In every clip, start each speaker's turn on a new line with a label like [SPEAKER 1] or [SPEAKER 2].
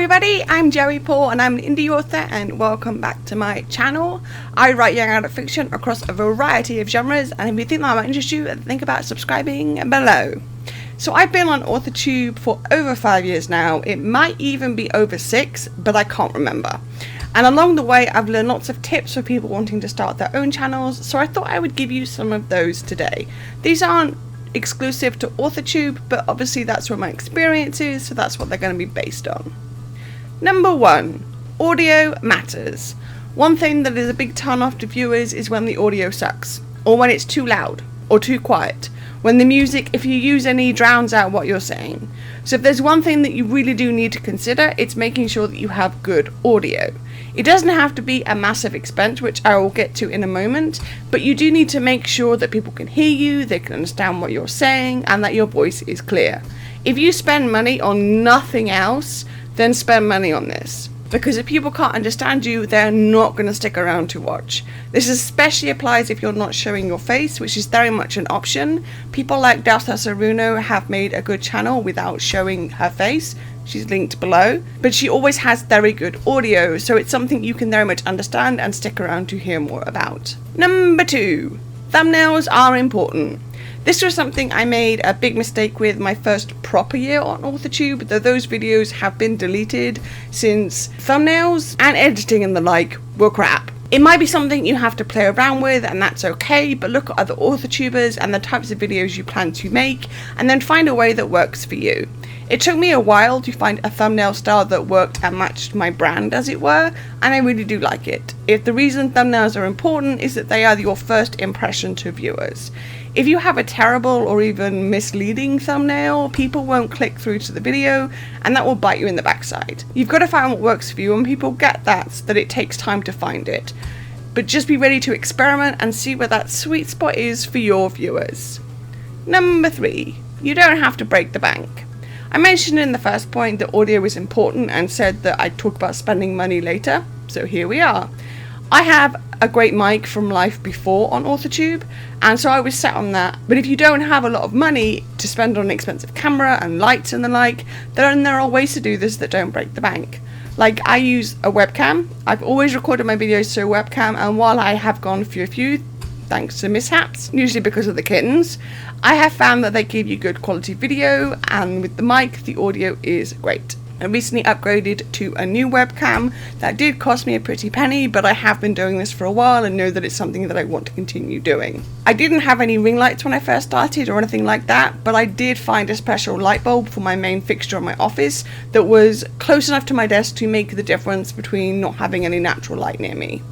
[SPEAKER 1] everybody, I'm Joey Paul and I'm an indie author, and welcome back to my channel. I write young adult fiction across a variety of genres, and if you think that might interest you, think about subscribing below. So I've been on Authortube for over 5 years now. It might even be over 6, but I can't remember. And along the way I've learned lots of tips for people wanting to start their own channels, so I thought I would give you some of those today. These aren't exclusive to Authortube, but obviously that's where my experience is, so that's what they're going to be based on. Number 1. Audio matters. One thing that is a big turn off to viewers is when the audio sucks, or when it's too loud, or too quiet. When the music, if you use any, drowns out what you're saying. So if there's one thing that you really do need to consider, it's making sure that you have good audio. It doesn't have to be a massive expense, which I will get to in a moment, but you do need to make sure that people can hear you, they can understand what you're saying, and that your voice is clear. If you spend money on nothing else, then spend money on this. Because if people can't understand you, they're not going to stick around to watch. This especially applies if you're not showing your face, which is very much an option. People like Delta Saruno have made a good channel without showing her face. She's linked below. But she always has very good audio, so it's something you can very much understand and stick around to hear more about. Number 2. Thumbnails are important. This was something I made a big mistake with my first proper year on Authortube, though those videos have been deleted since thumbnails and editing and the like were crap. It might be something you have to play around with, and that's okay, but look at other Authortubers and the types of videos you plan to make, and then find a way that works for you. It took me a while to find a thumbnail style that worked and matched my brand, as it were, and I really do like it. If the reason thumbnails are important is that they are your first impression to viewers. If you have a terrible or even misleading thumbnail, people won't click through to the video, and that will bite you in the backside. You've got to find what works for you, and people get that it takes time to find it. But just be ready to experiment and see where that sweet spot is for your viewers. Number 3. You don't have to break the bank. I mentioned in the first point that audio is important and said that I'd talk about spending money later, so here we are. I have a great mic from life before on Authortube, and so I was set on that. But if you don't have a lot of money to spend on an expensive camera and lights and the like, then there are ways to do this that don't break the bank. Like, I use a webcam. I've always recorded my videos through a webcam, and while I have gone through a few thanks to mishaps, usually because of the kittens, I have found that they give you good quality video, and with the mic the audio is great. I recently upgraded to a new webcam. That did cost me a pretty penny, but I have been doing this for a while and know that it's something that I want to continue doing. I didn't have any ring lights when I first started or anything like that, but I did find a special light bulb for my main fixture in my office that was close enough to my desk to make the difference between not having any natural light near me.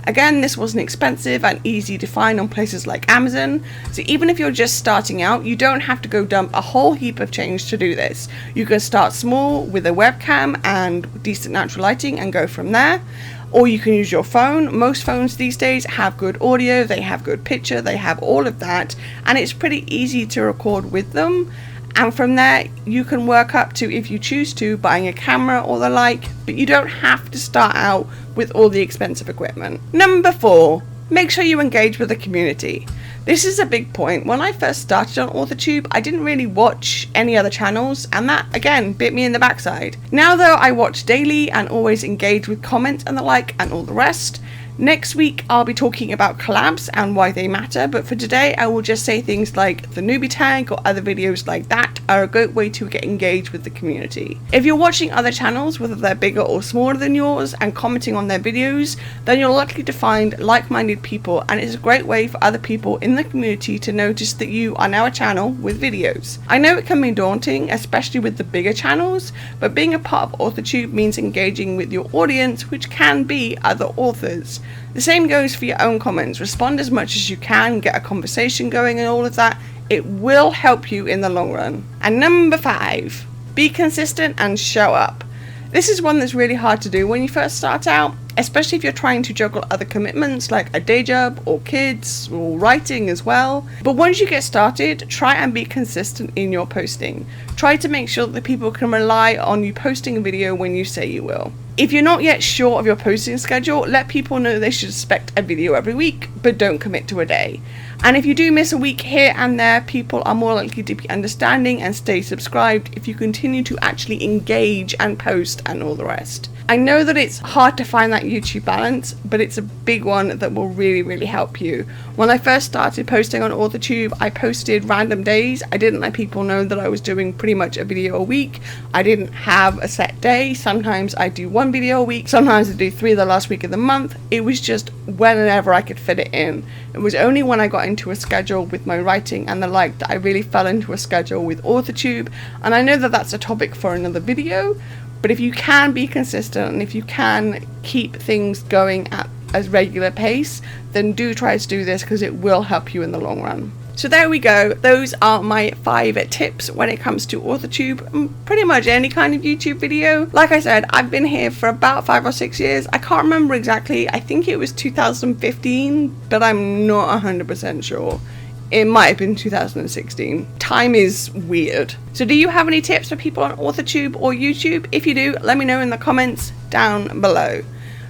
[SPEAKER 1] Again, this wasn't expensive and easy to find on places like Amazon, so even if you're just starting out, you don't have to go dump a whole heap of change to do this. You can start small with a webcam and decent natural lighting and go from there. Or you can use your phone. Most phones these days have good audio, they have good picture, they have all of that, and it's pretty easy to record with them. And from there, you can work up to, if you choose to, buying a camera or the like, but you don't have to start out with all the expensive equipment. Number 4, make sure you engage with the community. This is a big point. When I first started on Authortube, I didn't really watch any other channels, and that, again, bit me in the backside. Now though, I watch daily and always engage with comments and the like and all the rest. Next week I'll be talking about collabs and why they matter, but for today I will just say things like the newbie tag or other videos like that are a great way to get engaged with the community. If you're watching other channels, whether they're bigger or smaller than yours, and commenting on their videos, then you're likely to find like-minded people, and it's a great way for other people in the community to notice that you are now a channel with videos. I know it can be daunting, especially with the bigger channels, but being a part of Authortube means engaging with your audience, which can be other authors. The same goes for your own comments. Respond as much as you can, get a conversation going and all of that. It will help you in the long run. And number 5, be consistent and show up. This is one that's really hard to do when you first start out, especially if you're trying to juggle other commitments like a day job or kids or writing as well. But once you get started, try and be consistent in your posting. Try to make sure that people can rely on you posting a video when you say you will. If you're not yet sure of your posting schedule, let people know they should expect a video every week, but don't commit to a day. And if you do miss a week here and there, people are more likely to be understanding and stay subscribed if you continue to actually engage and post and all the rest. I know that it's hard to find that YouTube balance, but it's a big one that will really help you. When I first started posting on Authortube, I posted random days. I didn't let people know that I was doing pretty much a video a week. I didn't have a set day. Sometimes I do one video a week, sometimes I do 3 the last week of the month. It was just whenever I could fit it in. It was only when I got into a schedule with my writing and the like that I really fell into a schedule with Authortube, and I know that that's a topic for another video. But if you can be consistent and if you can keep things going at a regular pace, then do try to do this, because it will help you in the long run. So there we go. Those are my 5 tips when it comes to Authortube and pretty much any kind of YouTube video. Like I said, I've been here for about 5 or 6 years. I can't remember exactly. I think it was 2015, but I'm not 100% sure. It might have been 2016. Time is weird. So do you have any tips for people on Authortube or YouTube? If you do, let me know in the comments down below.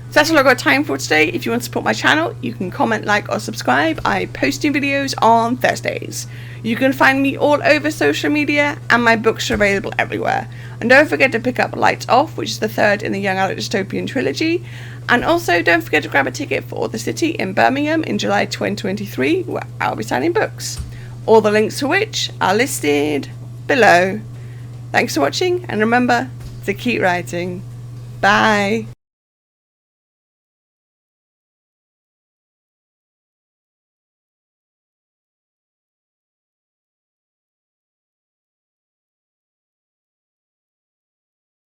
[SPEAKER 1] So that's all I've got time for today. If you want to support my channel, you can comment, like, or subscribe. I post new videos on Thursdays. You can find me all over social media, and my books are available everywhere. And don't forget to pick up Lights Off, which is the 3rd in the Young Adult Dystopian trilogy. And also don't forget to grab a ticket for The City in Birmingham in July 2023, where I'll be signing books. All the links to which are listed below. Thanks for watching, and remember to keep writing. Bye.